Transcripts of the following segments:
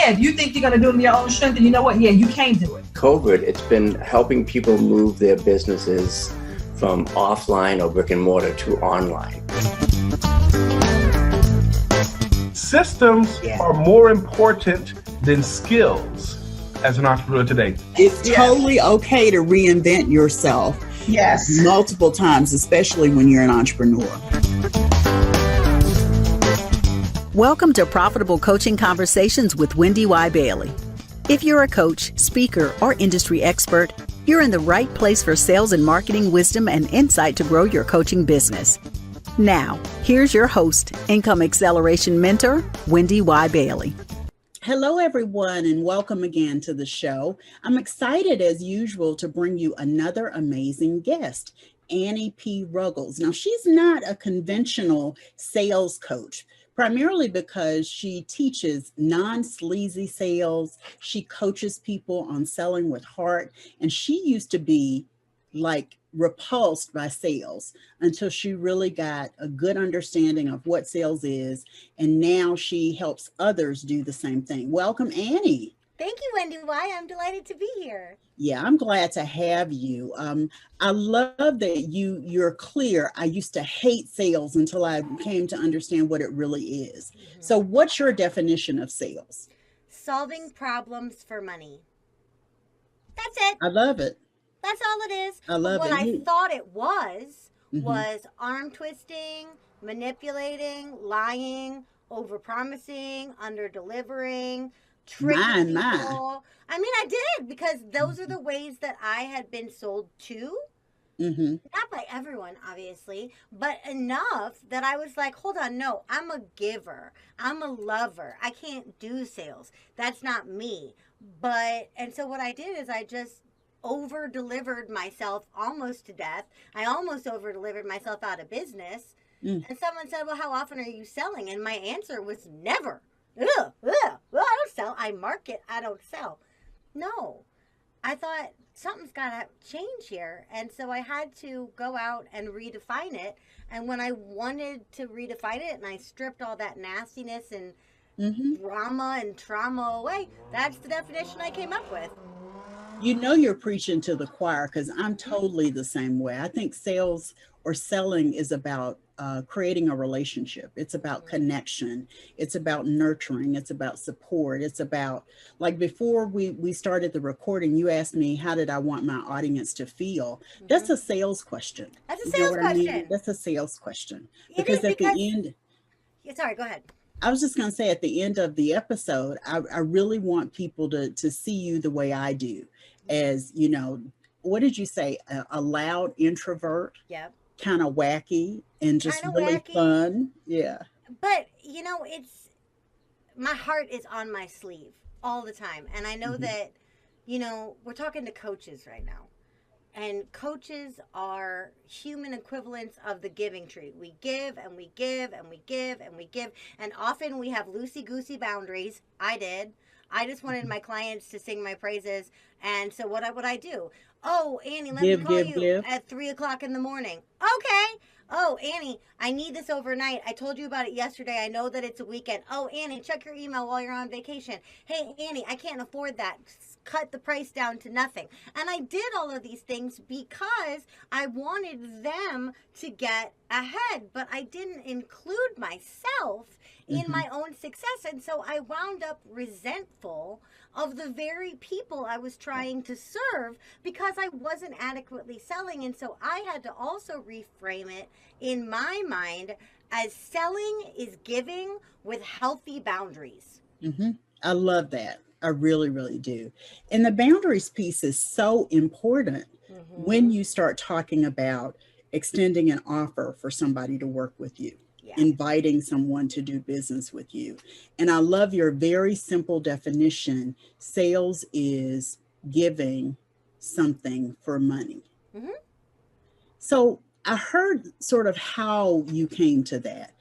yeah, if you think you're going to do it in your own strength, then you know what? Yeah, you can do it. COVID, it's been helping people move their businesses from offline or brick and mortar to online. Systems are more important than skills as an entrepreneur today. It's totally okay to reinvent yourself. Yes. Multiple times, especially when you're an entrepreneur. Welcome to Profitable Coaching Conversations with WendyY Bailey. If you're a coach, speaker, or industry expert, you're in the right place for sales and marketing wisdom and insight to grow your coaching business. Now, here's your host, Income Acceleration Mentor, WendyY Bailey. Hello, everyone, and welcome again to the show. I'm excited, as usual, to bring you another amazing guest, Annie P. Ruggles. Now, she's not a conventional sales coach, primarily because she teaches non-sleazy sales. She coaches people on selling with heart, and she used to be repulsed by sales until she really got a good understanding of what sales is. And now she helps others do the same thing. Welcome, Annie. Thank you, WendyY. I'm delighted to be here. Yeah, I'm glad to have you. I love that you're clear. I used to hate sales until I came to understand what it really is. Mm-hmm. So what's your definition of sales? Solving problems for money. That's it. I love it. That's all it is. I love what it. I thought it was arm twisting, manipulating, lying, over-promising, under-delivering, tricking people. I mean, I did, because those are the ways that I had been sold to. Mm-hmm. Not by everyone, obviously, but enough that I was like, hold on, no, I'm a giver. I'm a lover. I can't do sales. That's not me. And so what I did is I just over-delivered myself almost to death. I almost over-delivered myself out of business. And someone said, well, how often are you selling? And my answer was never. Well, I don't sell. I market. I don't sell. No. I thought something's got to change here. And so I had to go out and redefine it. And when I wanted to redefine it and I stripped all that nastiness and drama and trauma away, that's the definition I came up with. You know, you're preaching to the choir, because I'm totally the same way. I think sales or selling is about creating a relationship. It's about connection. It's about nurturing. It's about support. It's about, like, before we started the recording, you asked me, how did I want my audience to feel? That's a sales question. That's a sales question. I mean? That's a sales question. Because at the end... Sorry, go ahead. I was just going to say, at the end of the episode, I really want people to see you the way I do. As, you know, what did you say? A loud introvert? Yep. Kind of wacky and just really wacky. Fun. Yeah. But, you know, my heart is on my sleeve all the time. And I know that, you know, we're talking to coaches right now. And coaches are human equivalents of the giving tree. We give and we give and we give and we give. And often we have loosey-goosey boundaries. I did. I just wanted my clients to sing my praises. And so what would I do? Oh, Annie, let me call you at 3 o'clock in the morning. Okay. Oh, Annie, I need this overnight. I told you about it yesterday. I know that it's a weekend. Oh, Annie, check your email while you're on vacation. Hey, Annie, I can't afford that. Cut the price down to nothing. And I did all of these things because I wanted them to get ahead, but I didn't include myself in my own success. And so I wound up resentful of the very people I was trying to serve because I wasn't adequately selling. And so I had to also reframe it in my mind as selling is giving with healthy boundaries. I love that. I really, really do. And the boundaries piece is so important when you start talking about extending an offer for somebody to work with you. Inviting someone to do business with you. And I love your very simple definition. Sales is giving something for money. So I heard sort of how you came to that.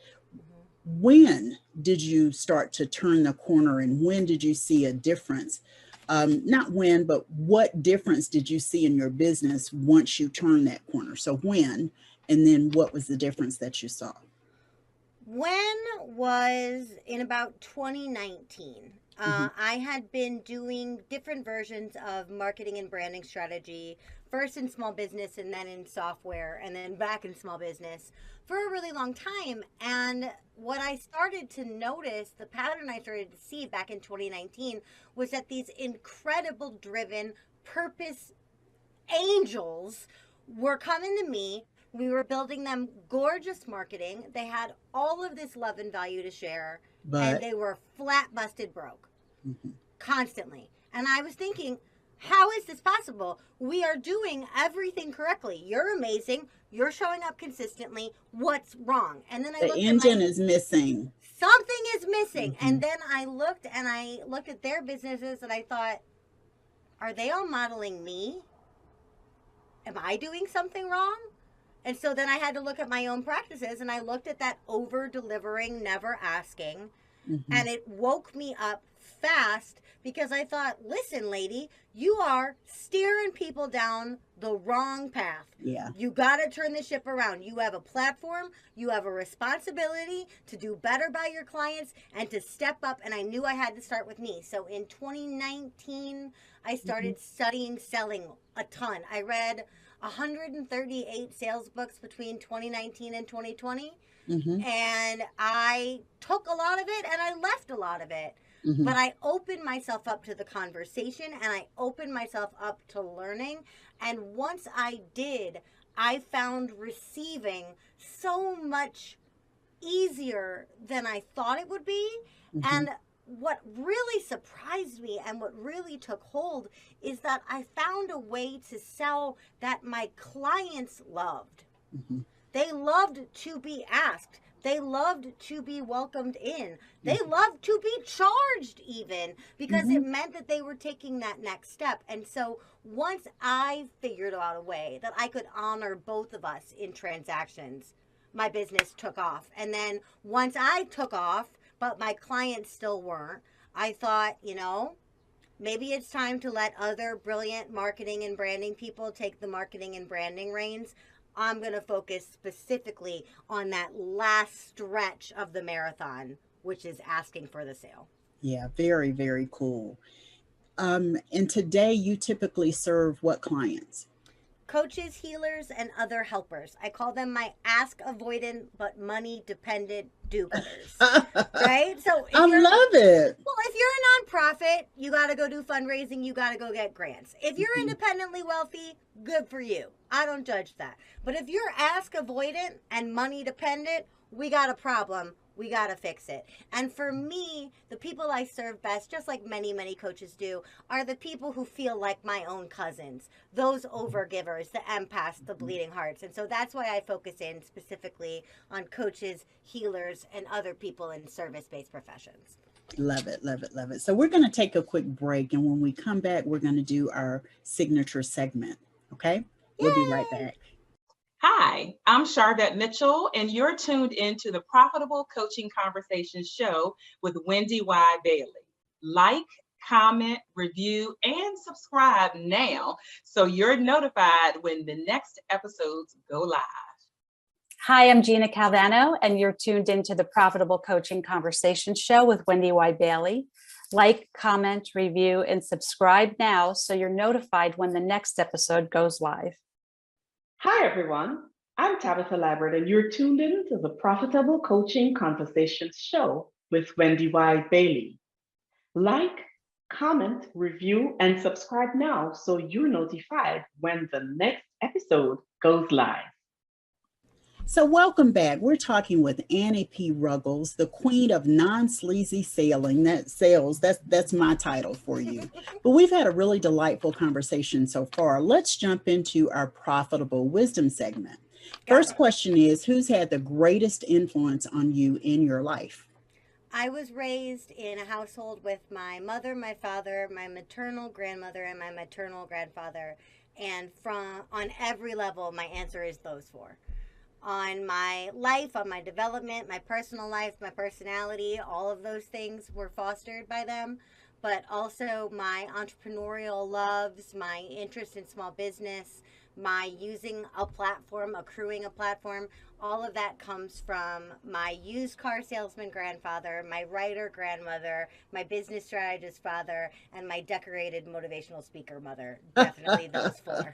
When did you start to turn the corner, and when did you see a difference? Not when, but what difference did you see in your business once you turned that corner? So when, and then what was the difference that you saw? When was in about 2019. I had been doing different versions of marketing and branding strategy, first in small business and then in software and then back in small business for a really long time. And what I started to notice, the pattern I started to see back in 2019 was that these incredible driven purpose angels were coming to me. We were building them gorgeous marketing. They had all of this love and value to share, and they were flat busted broke constantly. And I was thinking, how is this possible? We are doing everything correctly. You're amazing. You're showing up consistently. What's wrong? And then the engine is missing. Something is missing. And then I looked at their businesses and I thought, are they all modeling me? Am I doing something wrong? And so then I had to look at my own practices, and I looked at that over delivering, never asking. And it woke me up fast because I thought, listen, lady, you are steering people down the wrong path. Yeah. You got to turn the ship around. You have a platform. You have a responsibility to do better by your clients and to step up. And I knew I had to start with me. So in 2019, I started studying selling a ton. I read 138 sales books between 2019 and 2020. And I took a lot of it and I left a lot of it. But I opened myself up to the conversation and I opened myself up to learning. And once I did, I found receiving so much easier than I thought it would be. And what really surprised me and what really took hold is that I found a way to sell that my clients loved. They loved to be asked. They loved to be welcomed in. They loved to be charged even because it meant that they were taking that next step. And so once I figured out a way that I could honor both of us in transactions, my business took off. And then once I took off, but my clients still weren't, I thought, maybe it's time to let other brilliant marketing and branding people take the marketing and branding reins. I'm going to focus specifically on that last stretch of the marathon, which is asking for the sale. Yeah, very, very cool. And today you typically serve what clients? Coaches, healers, and other helpers. I call them my ask avoidant but money dependent do-gooders. Right? So I love it. Well, if you're a nonprofit, you got to go do fundraising. You got to go get grants. If you're independently wealthy, good for you. I don't judge that. But if you're ask avoidant and money dependent, we got a problem. We got to fix it. And for me, the people I serve best, just like many, many coaches do, are the people who feel like my own cousins, those overgivers, the empaths, the bleeding hearts. And so that's why I focus in specifically on coaches, healers, and other people in service-based professions. Love it, love it, love it. So we're going to take a quick break. And when we come back, we're going to do our signature segment. Okay? We'll be right back. Hi, I'm Charvette Mitchell, and you're tuned into the Profitable Coaching Conversations show with WendyY Bailey. Like, comment, review, and subscribe now so you're notified when the next episodes go live. Hi, I'm Gina Calvano, and you're tuned into the Profitable Coaching Conversations show with WendyY Bailey. Like, comment, review, and subscribe now so you're notified when the next episode goes live. Hi, everyone. I'm Tabitha Labbert, and you're tuned in to the Profitable Coaching Conversations show with WendyY Bailey. Like, comment, review, and subscribe now so you're notified when the next episode goes live. So welcome back. We're talking with Annie P. Ruggles, the queen of non-sleazy sales. That's my title for you. But we've had a really delightful conversation so far. Let's jump into our profitable wisdom segment. First question is, who's had the greatest influence on you in your life? I was raised in a household with my mother, my father, my maternal grandmother, and my maternal grandfather. And on every level, my answer is those four. On my life, on my development, my personal life, my personality, all of those things were fostered by them. But also my entrepreneurial loves, my interest in small business, my using a platform, accruing a platform, all of that comes from my used car salesman grandfather, my writer grandmother, my business strategist father, and my decorated motivational speaker mother. Definitely those four.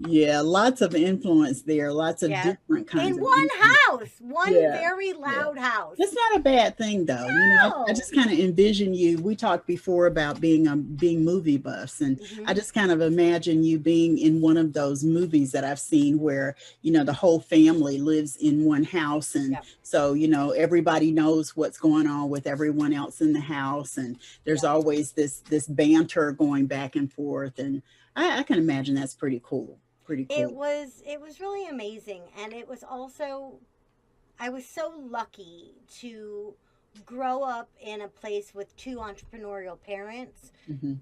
Yeah, lots of influence there, lots of different kinds in of one influence. house, one very loud house. That's not a bad thing, though. No. You know, I just kind of envision you. We talked before about being movie buffs, and I just kind of imagine you being in one of those movies that I've seen where, you know, the whole family lives in one house, and so, you know, everybody knows what's going on with everyone else in the house, and there's always this banter going back and forth, and I can imagine that's pretty cool. Pretty cool. It was really amazing, and it was also, I was so lucky to grow up in a place with two entrepreneurial parents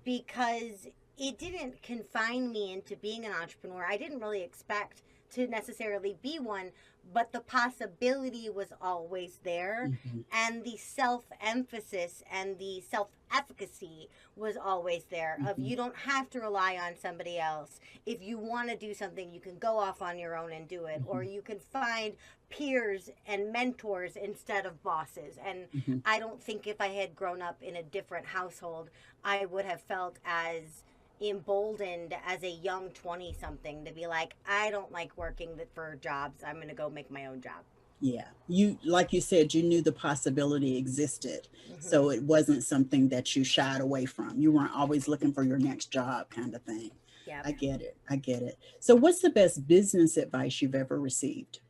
because it didn't confine me into being an entrepreneur. I didn't really expect to necessarily be one, but the possibility was always there, and the self-emphasis and the self-efficacy was always there of you don't have to rely on somebody else. If you want to do something, you can go off on your own and do it, or you can find peers and mentors instead of bosses. And I don't think if I had grown up in a different household, I would have felt as emboldened as a young 20-something to be like, I don't like working for jobs. I'm going to go make my own job. Yeah. You, like you said, you knew the possibility existed. So it wasn't something that you shied away from. You weren't always looking for your next job kind of thing. Yeah. I get it. I get it. So what's the best business advice you've ever received?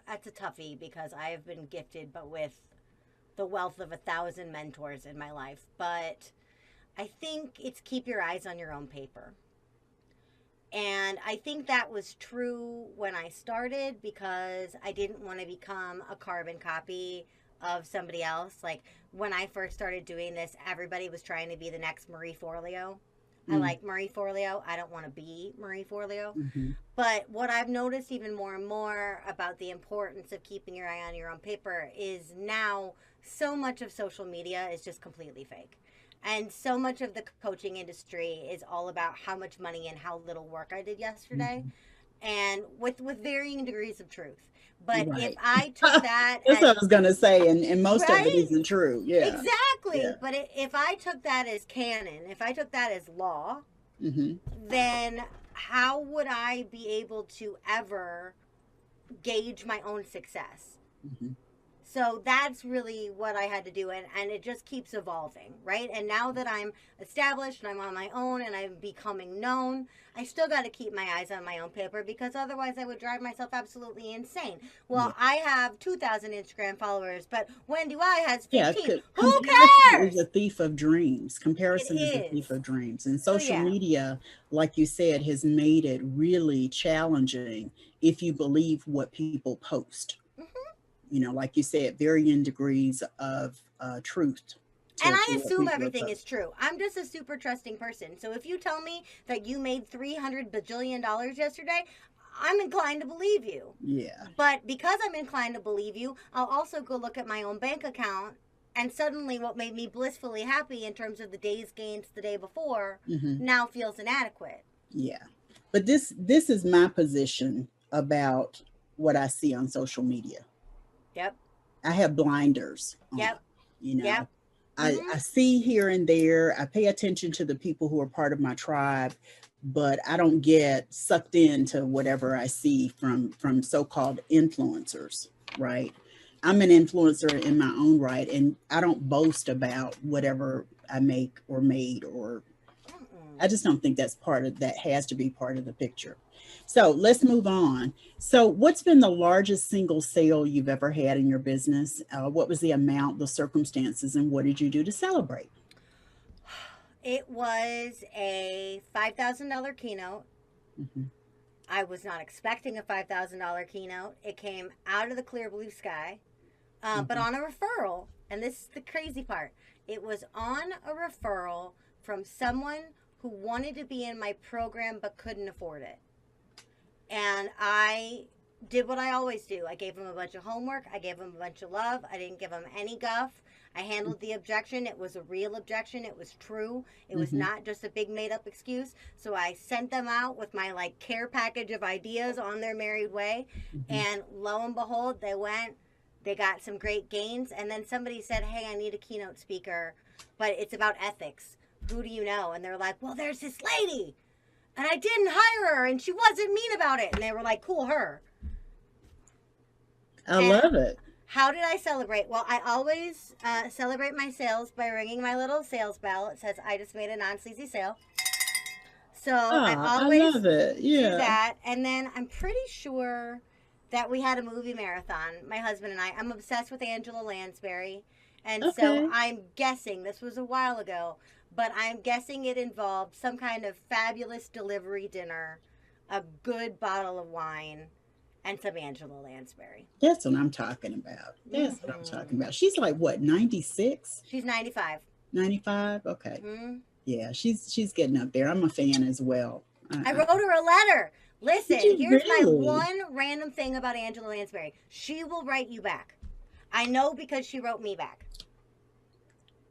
That's a toughie because I have been gifted, but with the wealth of 1,000 mentors in my life. But I think it's keep your eyes on your own paper. And I think that was true when I started because I didn't want to become a carbon copy of somebody else. Like when I first started doing this, everybody was trying to be the next Marie Forleo. I like Marie Forleo. I don't want to be Marie Forleo. But what I've noticed even more and more about the importance of keeping your eye on your own paper is now so much of social media is just completely fake. And so much of the coaching industry is all about how much money and how little work I did yesterday, and with varying degrees of truth. But if I took that, that's what I was gonna say, and most of it isn't true. Yeah, exactly. Yeah. But if I took that as canon, if I took that as law, then how would I be able to ever gauge my own success? So that's really what I had to do, and it just keeps evolving, right? And now that I'm established and I'm on my own and I'm becoming known, I still got to keep my eyes on my own paper because otherwise I would drive myself absolutely insane. Well, I have 2,000 Instagram followers, but WendyY has 15. Who cares? Is a thief of dreams. Comparison is a thief of dreams. And social media, like you said, has made it really challenging if you believe what people post. You know, like you said, varying degrees of truth. And I assume everything is true. I'm just a super trusting person. So if you tell me that you made $300 bajillion yesterday, I'm inclined to believe you. Yeah. But because I'm inclined to believe you, I'll also go look at my own bank account, and suddenly what made me blissfully happy in terms of the day's gains the day before now feels inadequate. Yeah. But this is my position about what I see on social media. Yep. I have blinders on, you know. Yep. I see here and there. I pay attention to the people who are part of my tribe, but I don't get sucked into whatever I see from so-called influencers, right? I'm an influencer in my own right, and I don't boast about whatever I make or made, or I just don't think that's has to be part of the picture. So let's move on. So what's been the largest single sale you've ever had in your business? What was the amount, the circumstances, and what did you do to celebrate? It was a $5,000 keynote. I was not expecting a $5,000 keynote. It came out of the clear blue sky, but on a referral. And this is the crazy part. It was on a referral from someone who wanted to be in my program but couldn't afford it. And I did what I always do. I gave him a bunch of homework. I gave him a bunch of love. I didn't give him any guff. I handled the objection. It was a real objection. It was true. It was not just a big made up excuse. So I sent them out with my like care package of ideas on their merry way. And lo and behold, they got some great gains. And then somebody said, hey, I need a keynote speaker, but it's about ethics. Who do you know? And they're like, well, there's this lady and I didn't hire her and she wasn't mean about it. And they were like, cool, her. I love it. How did I celebrate? Well, I always celebrate my sales by ringing my little sales bell. It says, I just made a non-sleazy sale. So I always love it. do that. And then I'm pretty sure that we had a movie marathon, my husband and I. I'm obsessed with Angela Lansbury. And so I'm guessing, this was a while ago, but I'm guessing it involved some kind of fabulous delivery dinner, a good bottle of wine, and some Angela Lansbury. That's what I'm talking about. That's what I'm talking about. She's like, what, 96? She's 95. 95? Okay. Yeah, she's getting up there. I'm a fan as well. I wrote her a letter. Listen, here's my really? one random thing about Angela Lansbury. She will write you back. I know because she wrote me back.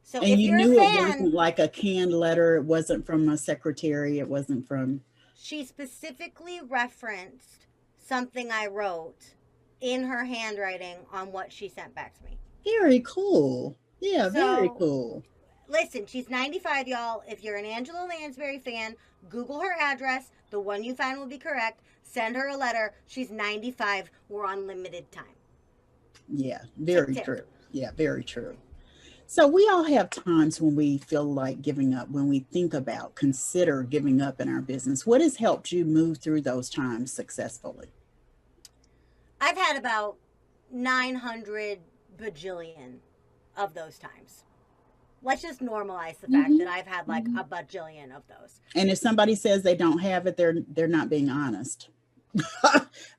So and if you you're knew a fan, it wasn't like a canned letter. It wasn't from a secretary. It wasn't from... She specifically referenced something I wrote in her handwriting on what she sent back to me. Very cool. Yeah, very So, cool. Listen, she's 95, y'all. If you're an Angela Lansbury fan, Google her address. The one you find will be correct. Send her a letter. She's 95. We're on limited time. Yeah, very Tip. true. Yeah, very true. So we all have times when we feel like giving up, when we consider giving up in our business. What has helped you move through those times successfully? I've had about 900 bajillion of those times. Let's just normalize the fact that I've had like a bajillion of those. And if somebody says they don't have it, they're not being honest.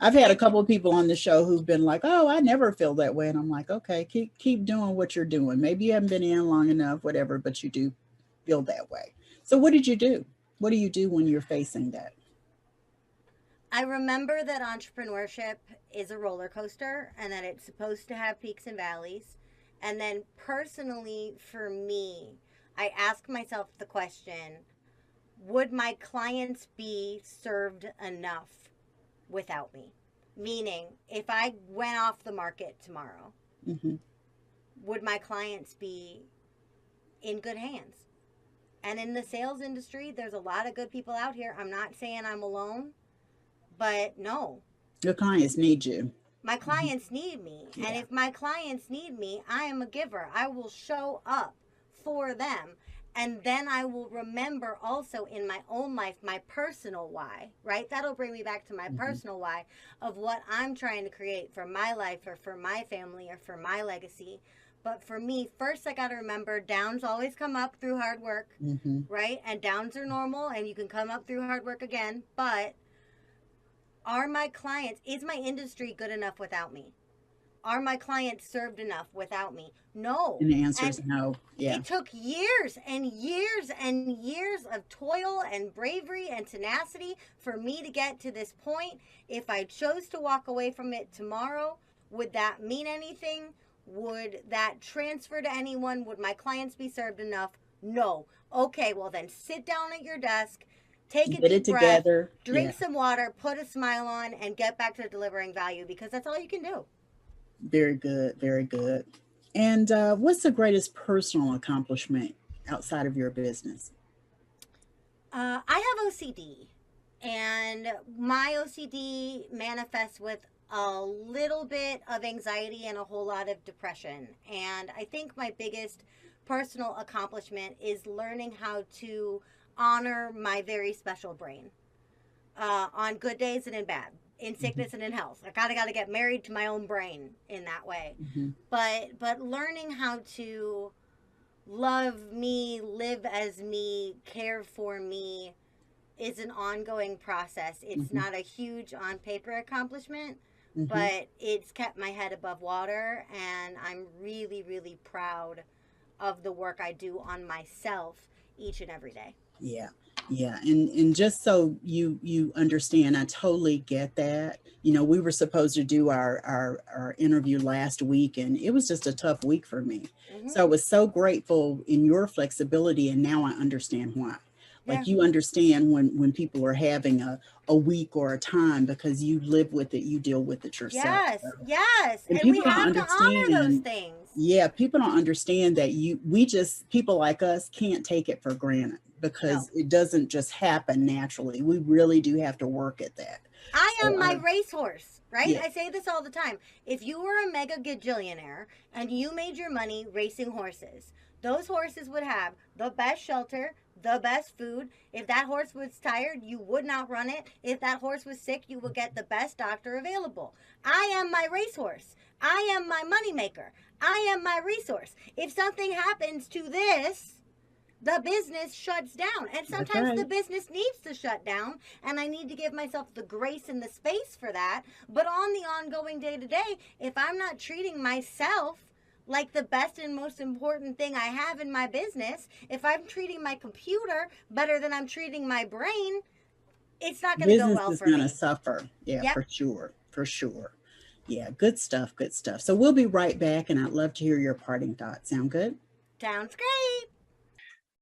I've had a couple of people on the show who've been like, oh, I never feel that way. And I'm like, okay, keep doing what you're doing. Maybe you haven't been in long enough, whatever, but you do feel that way. So what did you do? What do you do when you're facing that? I remember that entrepreneurship is a roller coaster and that it's supposed to have peaks and valleys. And then personally, for me, I ask myself the question, would my clients be served enough without me? Meaning, if I went off the market tomorrow, would my clients be in good hands? And in the sales industry, there's a lot of good people out here. I'm not saying I'm alone, but no. Your clients need you. My clients need me. Yeah. And if my clients need me, I am a giver. I will show up for them. And then I will remember also in my own life, my personal why, right? That'll bring me back to my personal why of what I'm trying to create for my life or for my family or for my legacy. But for me, first I got to remember downs always come up through hard work, right? And downs are normal and you can come up through hard work again. But are my clients, is my industry good enough without me? Are my clients served enough without me? No. And the answer is no. Yeah. It took years and years and years of toil and bravery and tenacity for me to get to this point. If I chose to walk away from it tomorrow, would that mean anything? Would that transfer to anyone? Would my clients be served enough? No. Okay, well then sit down at your desk, take a deep breath, together. drink some water, put a smile on, and get back to delivering value because that's all you can do. Very good. Very good. And what's the greatest personal accomplishment outside of your business? I have OCD, and my OCD manifests with a little bit of anxiety and a whole lot of depression. And I think my biggest personal accomplishment is learning how to honor my very special brain on good days and in bad. In sickness and in health. I gotta get married to my own brain in that way. But learning how to love me, live as me, care for me is an ongoing process. It's not a huge on paper accomplishment, but it's kept my head above water, and I'm really, really proud of the work I do on myself each and every day. Yeah. Yeah, and just so you understand, I totally get that. You know, we were supposed to do our interview last week, and it was just a tough week for me. So I was so grateful in your flexibility, and now I understand why. Like you understand when people are having a week or a time because you live with it, you deal with it yourself. Yes, yes. And And we people don't have to honor those understand. things. Yeah, people don't understand that people like us can't take it for granted because it doesn't just happen naturally. We really do have to work at that. I am my racehorse, right? Yeah. I say this all the time. If you were a mega gajillionaire and you made your money racing horses, those horses would have the best shelter, the best food. If that horse was tired, you would not run it. If that horse was sick, you would get the best doctor available. I am my racehorse. I am my moneymaker. I am my resource. If something happens to this, the business shuts down. And sometimes the business needs to shut down, and I need to give myself the grace and the space for that. But on the ongoing day-to-day, if I'm not treating myself like the best and most important thing I have in my business, if I'm treating my computer better than I'm treating my brain, it's not going to go well for me. Business is going to suffer. Yeah, for sure. Yeah, good stuff, good stuff. So we'll be right back, and I'd love to hear your parting thoughts. Sound good? Sounds great.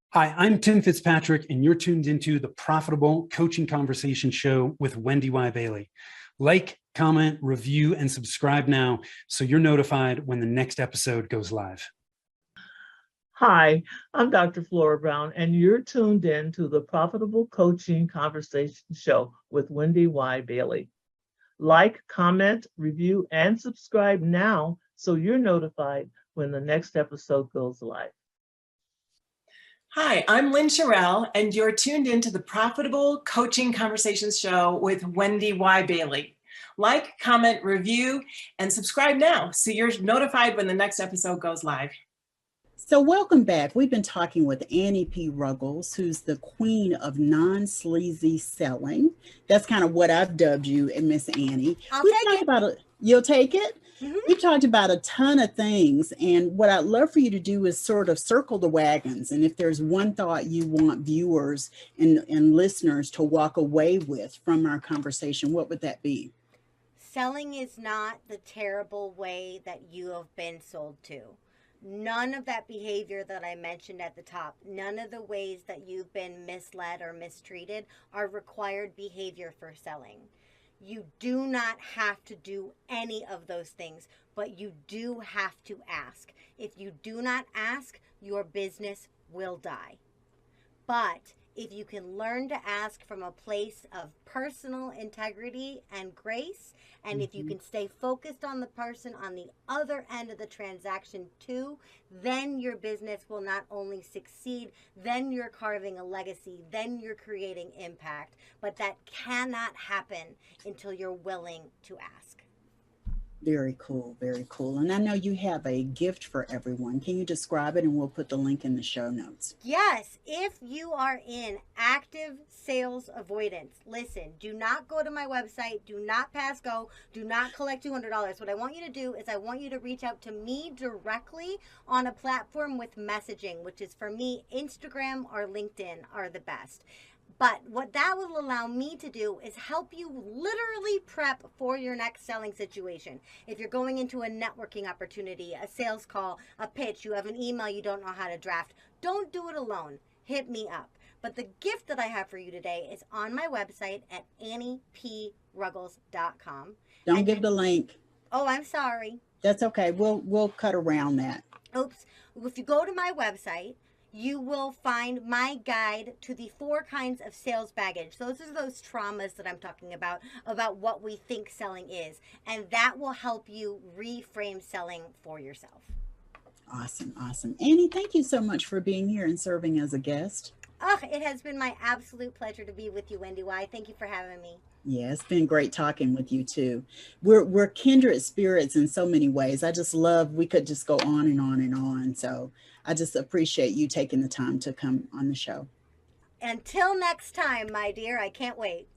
Hi, I'm Tim Fitzpatrick, and you're tuned into the Profitable Coaching Conversation Show with WendyY Bailey. Like, comment, review, and subscribe now so you're notified when the next episode goes live. Hi, I'm Dr. Flora Brown, and you're tuned in to the Profitable Coaching Conversation Show with WendyY Bailey. Like, comment, review, and subscribe now so you're notified when the next episode goes live. Hi, I'm Lynn Sherrill, and you're tuned into the Profitable Coaching Conversations Show with WendyY Bailey. Like, comment, review, and subscribe now so you're notified when the next episode goes live. So welcome back. We've been talking with Annie P. Ruggles, who's the queen of non-sleazy selling. That's kind of what I've dubbed you, and Miss Annie. You'll take it? Mm-hmm. We've talked about a ton of things, and what I'd love for you to do is sort of circle the wagons. And if there's one thought you want viewers and listeners to walk away with from our conversation, what would that be? Selling is not the terrible way that you have been sold to. None of that behavior that I mentioned at the top, none of the ways that you've been misled or mistreated are required behavior for selling. You do not have to do any of those things, but you do have to ask. If you do not ask, your business will die. But if you can learn to ask from a place of personal integrity and grace, and if you can stay focused on the person on the other end of the transaction too, then your business will not only succeed, then you're carving a legacy, then you're creating impact. But that cannot happen until you're willing to ask. Very cool, very cool. And I know you have a gift for everyone. Can you describe it, and we'll put the link in the show notes? Yes, if you are in active sales avoidance, listen, do not go to my website, do not pass go, do not collect $200. What I want you to do is I want you to reach out to me directly on a platform with messaging, which is, for me, Instagram or LinkedIn are the best. But what that will allow me to do is help you literally prep for your next selling situation. If you're going into a networking opportunity, a sales call, a pitch, you have an email you don't know how to draft, don't do it alone. Hit me up. But the gift that I have for you today is on my website at anniePruggles.com. Don't give the link. Oh, I'm sorry. That's okay. We'll cut around that. Oops. If you go to my website, you will find my guide to the 4 kinds of sales baggage. Those are those traumas that I'm talking about what we think selling is. And that will help you reframe selling for yourself. Awesome, awesome. Annie, thank you so much for being here and serving as a guest. Oh, it has been my absolute pleasure to be with you, WendyY. Thank you for having me. Yeah, it's been great talking with you too. We're kindred spirits in so many ways. I just love, we could just go on and on and on. So I just appreciate you taking the time to come on the show. Until next time, my dear, I can't wait.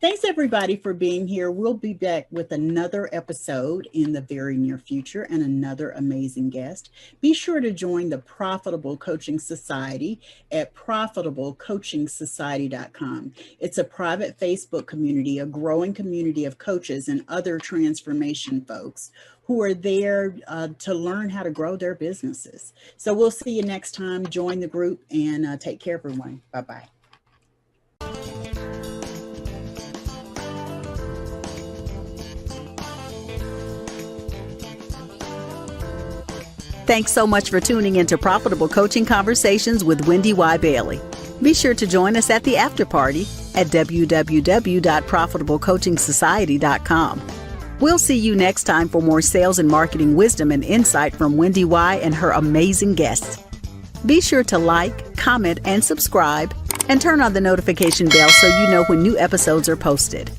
Thanks everybody for being here. We'll be back with another episode in the very near future and another amazing guest. Be sure to join the Profitable Coaching Society at profitablecoachingsociety.com. It's a private Facebook community, a growing community of coaches and other transformation folks who are there to learn how to grow their businesses. So we'll see you next time. Join the group and take care, everyone. Bye-bye. Thanks so much for tuning into Profitable Coaching Conversations with WendyY Bailey. Be sure to join us at the after party at www.profitablecoachingsociety.com. We'll see you next time for more sales and marketing wisdom and insight from WendyY and her amazing guests. Be sure to like, comment, and subscribe, and turn on the notification bell so you know when new episodes are posted.